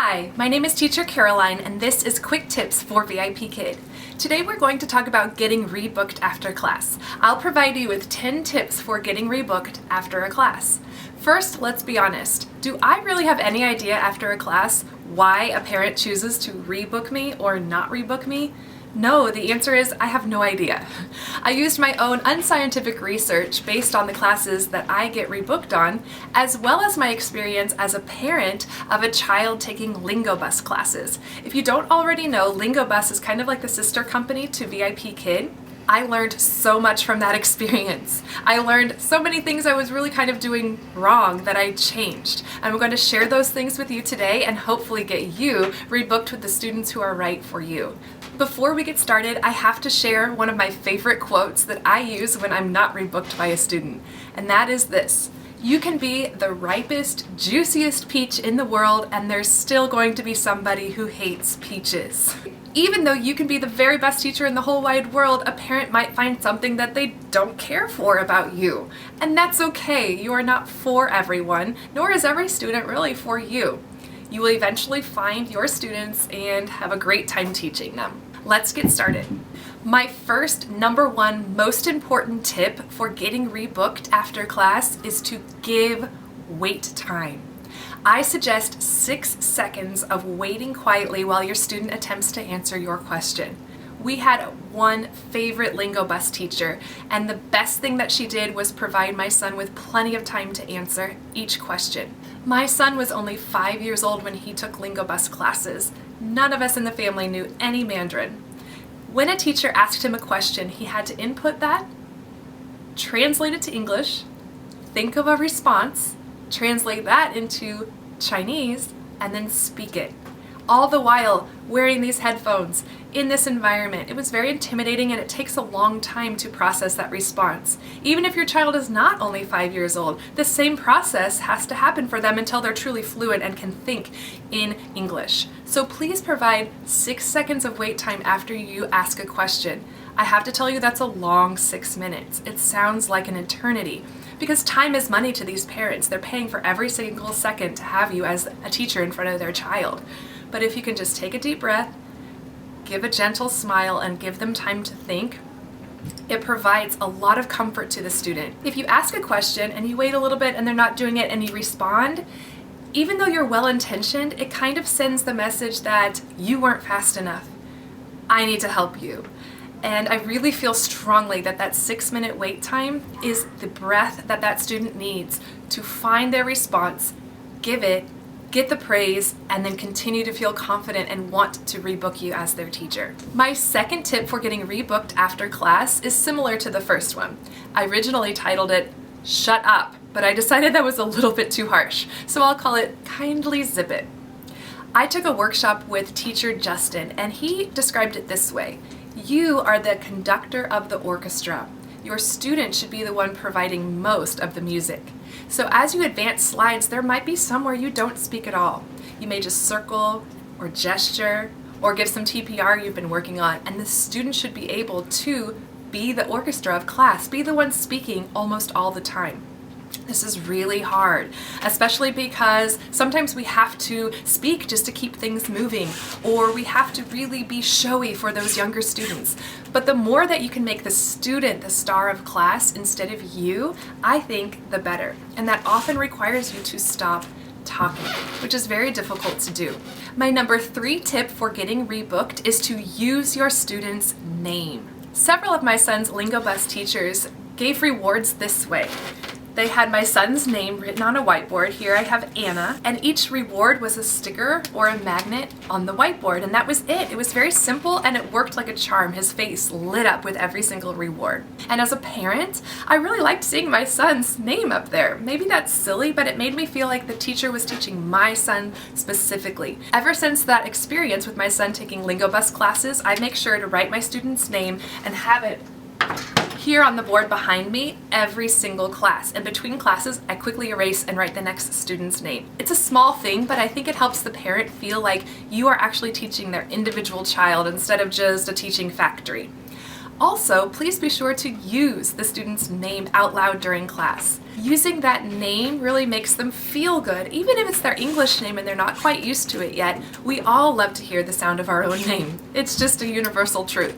Hi, my name is Teacher Caroline and this is Quick Tips for VIPKid. Today we're going to talk about getting rebooked after class. I'll provide you with 10 tips for getting rebooked after a class. First, let's be honest. Do I really have any idea after a class why a parent chooses to rebook me or not rebook me? No, the answer is I have no idea. I used my own unscientific research based on the classes that I get rebooked on, as well as my experience as a parent of a child taking LingoBus classes. If you don't already know, LingoBus is kind of like the sister company to VIPKid. I learned so much from that experience. I learned so many things I was really kind of doing wrong that I changed. I'm going to share those things with you today and hopefully get you rebooked with the students who are right for you. Before we get started, I have to share one of my favorite quotes that I use when I'm not rebooked by a student, and that is this: you can be the ripest, juiciest peach in the world and there's still going to be somebody who hates peaches. Even though you can be the very best teacher in the whole wide world, a parent might find something that they don't care for about you. And that's okay. You are not for everyone, nor is every student really for you. You will eventually find your students and have a great time teaching them. Let's get started. My first, number one, most important tip for getting rebooked after class is to give wait time. I suggest 6 seconds of waiting quietly while your student attempts to answer your question. We had one favorite LingoBus teacher, and the best thing that she did was provide my son with plenty of time to answer each question. My son was only 5 years old when he took LingoBus classes. None of us in the family knew any Mandarin. When a teacher asked him a question, he had to input that, translate it to English, think of a response, translate that into Chinese, and then speak it. All the while wearing these headphones in this environment. It was very intimidating and it takes a long time to process that response. Even if your child is not only 5 years old, the same process has to happen for them until they're truly fluent and can think in English. So please provide 6 seconds of wait time after you ask a question. I have to tell you that's a long 6 minutes. It sounds like an eternity. Because time is money to these parents. They're paying for every single second to have you as a teacher in front of their child. But if you can just take a deep breath, give a gentle smile, and give them time to think, it provides a lot of comfort to the student. If you ask a question and you wait a little bit and they're not doing it and you respond, even though you're well-intentioned, it kind of sends the message that you weren't fast enough. I need to help you. And I really feel strongly that that 6-minute wait time is the breath that that student needs to find their response, give it, get the praise, and then continue to feel confident and want to rebook you as their teacher. My second tip for getting rebooked after class is similar to the first one. I originally titled it, "Shut Up," but I decided that was a little bit too harsh, so I'll call it "Kindly Zip It." I took a workshop with teacher Justin, and he described it this way: you are the conductor of the orchestra. Your student should be the one providing most of the music. So as you advance slides, there might be some where you don't speak at all. You may just circle or gesture or give some TPR you've been working on, and the student should be able to be the orchestra of class, be the one speaking almost all the time. This is really hard, especially because sometimes we have to speak just to keep things moving, or we have to really be showy for those younger students. But the more that you can make the student the star of class instead of you, I think the better. And that often requires you to stop talking, which is very difficult to do. My number 3 tip for getting rebooked is to use your student's name. Several of my son's LingoBus teachers gave rewards this way. They had my son's name written on a whiteboard. Here I have Anna, and each reward was a sticker or a magnet on the whiteboard, and that was it. It was very simple and it worked like a charm. His face lit up with every single reward. And as a parent, I really liked seeing my son's name up there. Maybe that's silly, but it made me feel like the teacher was teaching my son specifically. Ever since that experience with my son taking LingoBus classes, I make sure to write my student's name and have it here on the board behind me every single class. And between classes, I quickly erase and write the next student's name. It's a small thing, but I think it helps the parent feel like you are actually teaching their individual child instead of just a teaching factory. Also, please be sure to use the student's name out loud during class. Using that name really makes them feel good. Even if it's their English name and they're not quite used to it yet, we all love to hear the sound of our own name. It's just a universal truth.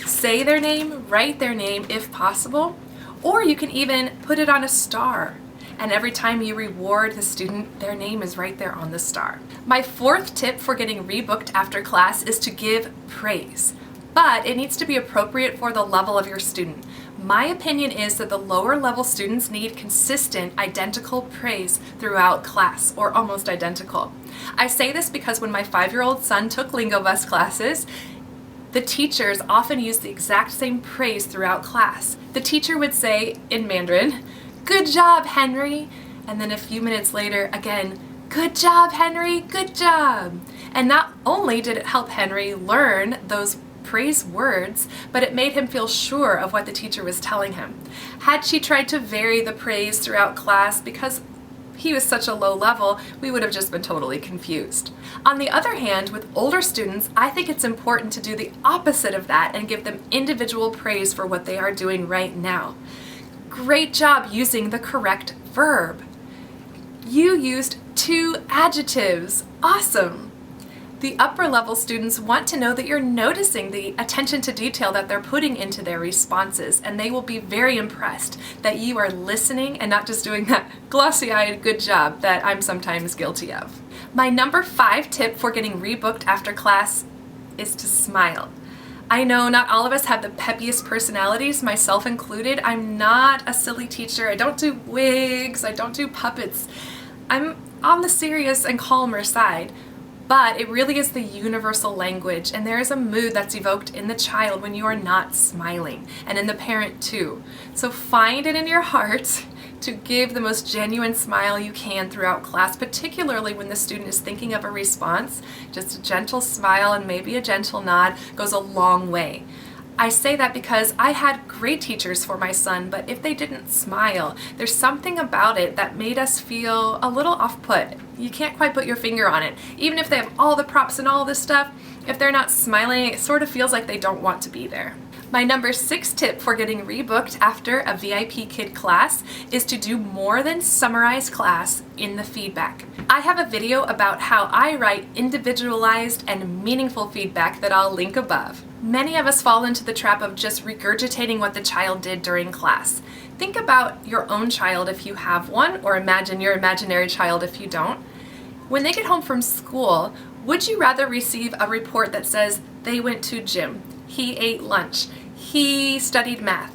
Say their name, write their name if possible, or you can even put it on a star. And every time you reward the student, their name is right there on the star. My fourth tip for getting rebooked after class is to give praise. But it needs to be appropriate for the level of your student. My opinion is that the lower level students need consistent, identical praise throughout class, or almost identical. I say this because when my 5-year-old son took Lingo Bus classes, the teachers often use the exact same praise throughout class. The teacher would say in Mandarin, "Good job, Henry," and then a few minutes later again, "Good job, Henry, good job." And not only did it help Henry learn those praise words, but it made him feel sure of what the teacher was telling him. Had she tried to vary the praise throughout class because he was such a low level, we would have just been totally confused. On the other hand, with older students, I think it's important to do the opposite of that and give them individual praise for what they are doing right now. Great job using the correct verb. You used 2 adjectives. Awesome. The upper level students want to know that you're noticing the attention to detail that they're putting into their responses, and they will be very impressed that you are listening and not just doing that glossy-eyed good job that I'm sometimes guilty of. My number 5 tip for getting rebooked after class is to smile. I know not all of us have the peppiest personalities, myself included. I'm not a silly teacher. I don't do wigs. I don't do puppets. I'm on the serious and calmer side. But it really is the universal language, and there is a mood that's evoked in the child when you are not smiling, and in the parent too. So find it in your heart to give the most genuine smile you can throughout class, particularly when the student is thinking of a response. Just a gentle smile and maybe a gentle nod goes a long way. I say that because I had great teachers for my son, but if they didn't smile, there's something about it that made us feel a little off-put. You can't quite put your finger on it. Even if they have all the props and all this stuff, if they're not smiling, it sort of feels like they don't want to be there. My number 6 tip for getting rebooked after a VIPKid class is to do more than summarize class in the feedback. I have a video about how I write individualized and meaningful feedback that I'll link above. Many of us fall into the trap of just regurgitating what the child did during class. Think about your own child if you have one, or imagine your imaginary child if you don't. When they get home from school, would you rather receive a report that says they went to gym, he ate lunch, he studied math,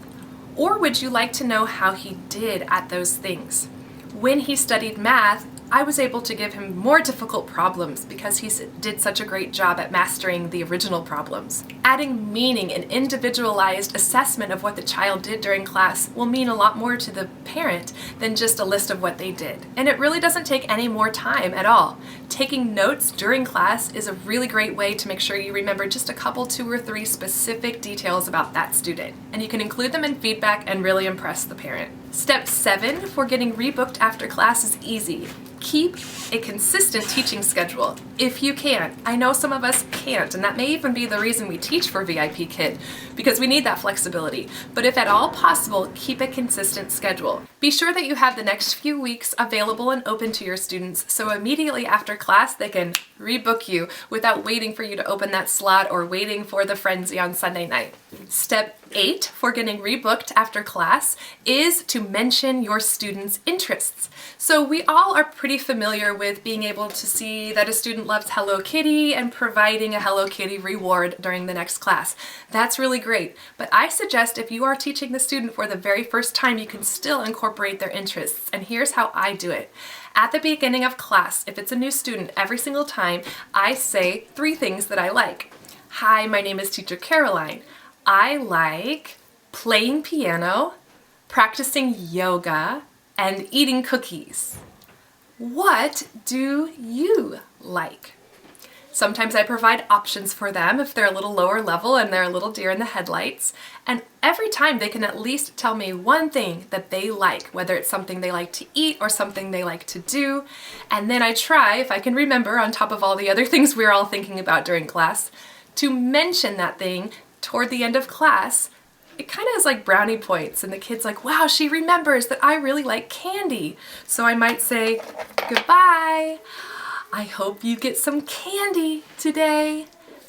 or would you like to know how he did at those things? When he studied math, I was able to give him more difficult problems because he did such a great job at mastering the original problems. Adding meaning and individualized assessment of what the child did during class will mean a lot more to the parent than just a list of what they did. And it really doesn't take any more time at all. Taking notes during class is a really great way to make sure you remember just a couple, 2 or 3 specific details about that student. And you can include them in feedback and really impress the parent. Step 7 for getting rebooked after class is easy. Keep a consistent teaching schedule if you can. I know some of us can't, and that may even be the reason we teach for VIPKid, because we need that flexibility. But if at all possible, keep a consistent schedule. Be sure that you have the next few weeks available and open to your students, so immediately after class they can rebook you without waiting for you to open that slot or waiting for the frenzy on Sunday night. Step 8 for getting rebooked after class is to mention your students' interests. So we all are pretty familiar with being able to see that a student loves Hello Kitty and providing a Hello Kitty reward during the next class. That's really great, but I suggest if you are teaching the student for the very first time, you can still incorporate their interests, and here's how I do it. At the beginning of class, if it's a new student, every single time I say 3 things that I like. Hi, my name is Teacher Caroline. I like playing piano, practicing yoga, and eating cookies. What do you like? Sometimes I provide options for them if they're a little lower level and they're a little deer in the headlights. And every time they can at least tell me one thing that they like, whether it's something they like to eat or something they like to do. And then I try, if I can remember on top of all the other things we're all thinking about during class, to mention that thing toward the end of class it kind of is like brownie points, and the kid's like, wow, she remembers that I really like candy. So I might say, goodbye. I hope you get some candy today.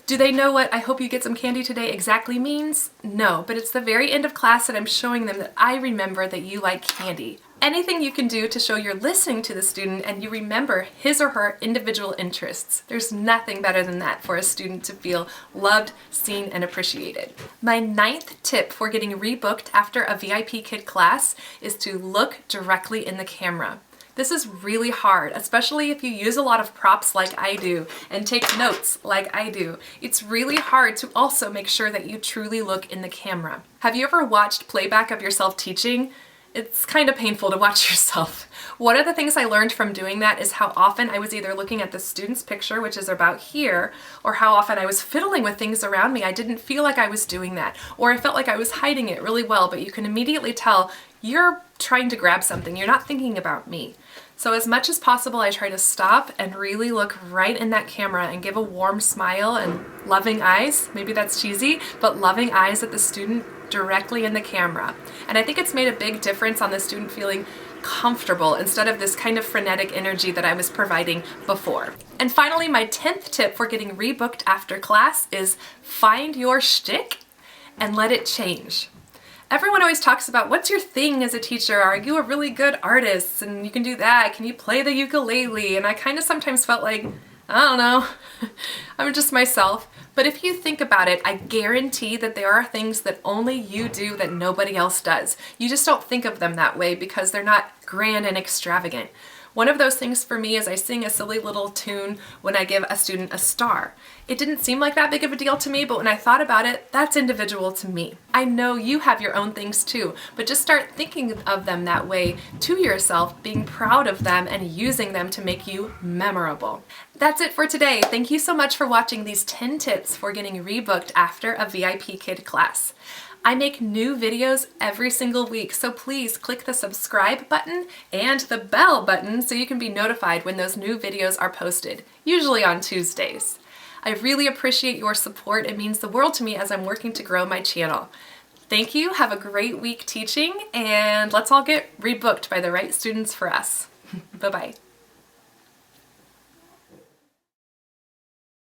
Do they know what I hope you get some candy today exactly means? No, but it's the very end of class and I'm showing them that I remember that you like candy. Anything you can do to show you're listening to the student and you remember his or her individual interests. There's nothing better than that for a student to feel loved, seen, and appreciated. My 9th tip for getting rebooked after a VIPKid class is to look directly in the camera. This is really hard, especially if you use a lot of props like I do and take notes like I do. It's really hard to also make sure that you truly look in the camera. Have you ever watched playback of yourself teaching? It's kind of painful to watch yourself. One of the things I learned from doing that is how often I was either looking at the student's picture, which is about here, or how often I was fiddling with things around me. I didn't feel like I was doing that, or I felt like I was hiding it really well, but you can immediately tell you're trying to grab something. You're not thinking about me. So as much as possible, I try to stop and really look right in that camera and give a warm smile and loving eyes. Maybe that's cheesy, but loving eyes at the student directly in the camera. And I think it's made a big difference on the student feeling comfortable instead of this kind of frenetic energy that I was providing before. And finally, my 10th tip for getting rebooked after class is find your shtick and let it change. Everyone always talks about what's your thing as a teacher? Are you a really good artist and you can do that? Can you play the ukulele? And I kind of sometimes felt like, I don't know, I'm just myself. But if you think about it, I guarantee that there are things that only you do that nobody else does. You just don't think of them that way because they're not grand and extravagant. One of those things for me is I sing a silly little tune when I give a student a star. It didn't seem like that big of a deal to me, but when I thought about it, that's individual to me. I know you have your own things too, but just start thinking of them that way to yourself, being proud of them and using them to make you memorable. That's it for today. Thank you so much for watching these 10 tips for getting rebooked after a VIPKid class. I make new videos every single week, so please click the subscribe button and the bell button so you can be notified when those new videos are posted, usually on Tuesdays. I really appreciate your support. It means the world to me as I'm working to grow my channel. Thank you, have a great week teaching, and let's all get rebooked by the right students for us. Bye-bye.